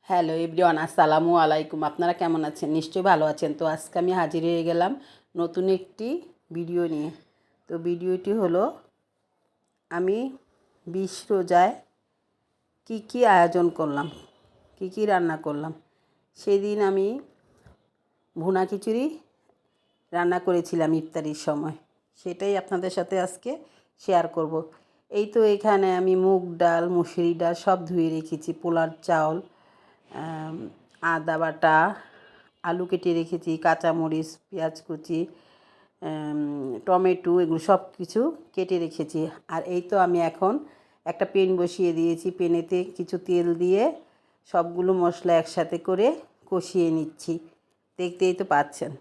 Hello everyone, আসসালামু আলাইকুম। আপনারা কেমন আছেন? নিশ্চয়ই ভালো আছেন। তো আজকে আমি হাজির হয়ে গেলাম নতুন একটি ভিডিও নিয়ে। তো ভিডিওটি হলো আমি 20 রোজায় কী আয়োজন করলাম, কী রান্না করলাম। সেদিন আমি ভুনা খিচুড়ি রান্না করেছিলাম ইফতারির সময়, সেটাই আপনাদের সাথে আজকে শেয়ার করব। এই তো এখানে আমি মুগ ডাল, মুসুরি ডাল সব ধুয়ে রেখেছি, পোলার চাউল, আদা বাটা, আলু কেটে রেখেছি, কাঁচামরিচ, পেঁয়াজ কুচি, টমেটো, এগুলো সব কিছু কেটে রেখেছি। আর এই তো আমি এখন একটা প্যান বসিয়ে দিয়েছি, প্যানেতে কিছু তেল দিয়ে সবগুলো মশলা একসাথে করে কষিয়ে নিচ্ছি, দেখতেই তো পাচ্ছেন।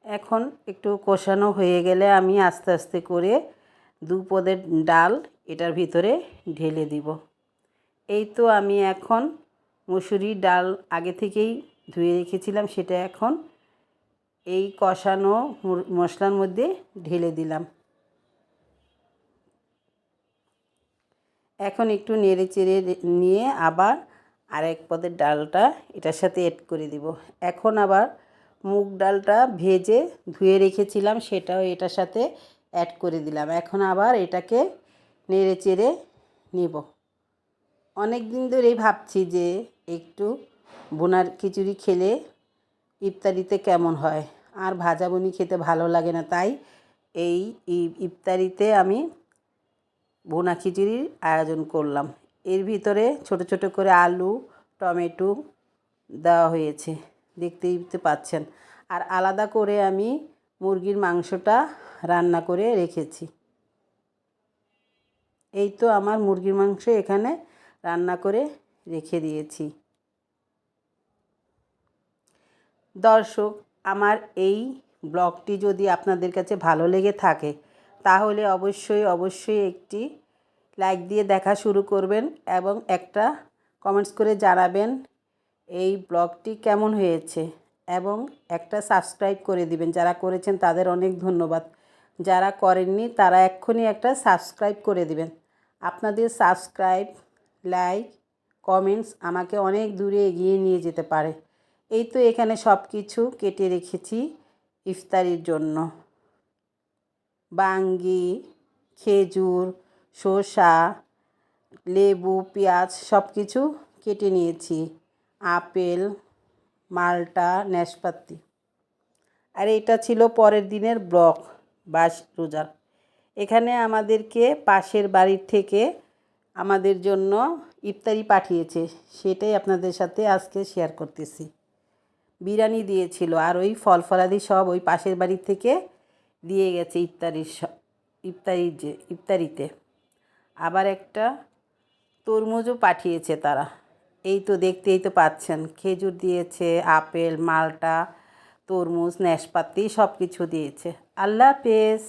এখন একটু কষানো হয়ে গেলে আমি আস্তে আস্তে করে 2 পদের ডাল এটার ভিতরে ঢেলে দিব। এই তো আমি এখন মুসুরির ডাল আগে থেকেই ধুয়ে রেখেছিলাম, সেটা এখন এই কষানো মশলার মধ্যে ঢেলে দিলাম। এখন একটু নেড়ে চেড়ে নিয়ে আবার আরেক পদের ডালটা এটার সাথে অ্যাড করে দিব। এখন আবার মুগ ডালটা ভেজে ধুয়ে রেখেছিলাম, সেটাও এটার সাথে অ্যাড করে দিলাম। এখন আবার এটাকে নেড়ে চেড়ে নেব। অনেক দিন ধরেই ভাবছি যে একটু ভুনার খিচুড়ি খেলে ইফতারিতে কেমন হয়, আর ভাজা ভুনি খেতে ভালো লাগে না। তাই এই ইফতারিতে আমি ভুনা খিচুড়ির আয়োজন করলাম। এর ভিতরে ছোট ছোট করে আলু, টমেটো দেওয়া হয়েছে, দেখতেই তো পাচ্ছেন। আর আলাদা করে আমি মুরগির মাংসটা রান্না করে রেখেছি। এই তো আমার মুরগির মাংস এখানে রান্না করে রেখে দিয়েছি। দর্শক, আমার এই ব্লগটি যদি আপনাদের কাছে ভালো লেগে থাকে তাহলে অবশ্যই একটি লাইক দিয়ে দেখা শুরু করবেন এবং একটা কমেন্টস করে জানাবেন এই ব্লগটি কেমন হয়েছে, এবং একটা সাবস্ক্রাইব করে দিবেন। যারা করেছেন তাদের অনেক ধন্যবাদ, যারা করেননি তারা এক্ষুনি একটা সাবস্ক্রাইব করে দিবেন। আপনাদের সাবস্ক্রাইব, লাইক, কমেন্টস আমাকে অনেক দূরে এগিয়ে নিয়ে যেতে পারে। এই তো এখানে সব কিছু কেটে রেখেছি ইফতারির জন্য। বাঙ্গি, খেজুর, শসা, লেবু, পেঁয়াজ সব কিছু কেটে নিয়েছি, আপেল, মালটা, নাশপাতি। আর এটা ছিল পরের দিনের ব্লগ 22 রোজার। এখানে আমাদেরকে পাশের বাড়ির থেকে আমাদের জন্য ইফতারি পাঠিয়েছে, সেটাই আপনাদের সাথে আজকে শেয়ার করতেছি। বিরিয়ানি দিয়েছিল, আর ওই ফল ফলাদি সব ওই পাশের বাড়ির থেকে দিয়ে গেছে ইফতারিতে। আবার একটা তরমুজও পাঠিয়েছে তারা। এই তো দেখতেই তো পাচ্ছেন, খেজুর দিয়েছে, আপেল, মালটা, তরমুজ, নাশপাতি সব কিছু দিয়েছে। আল্লাহ হাফেজ।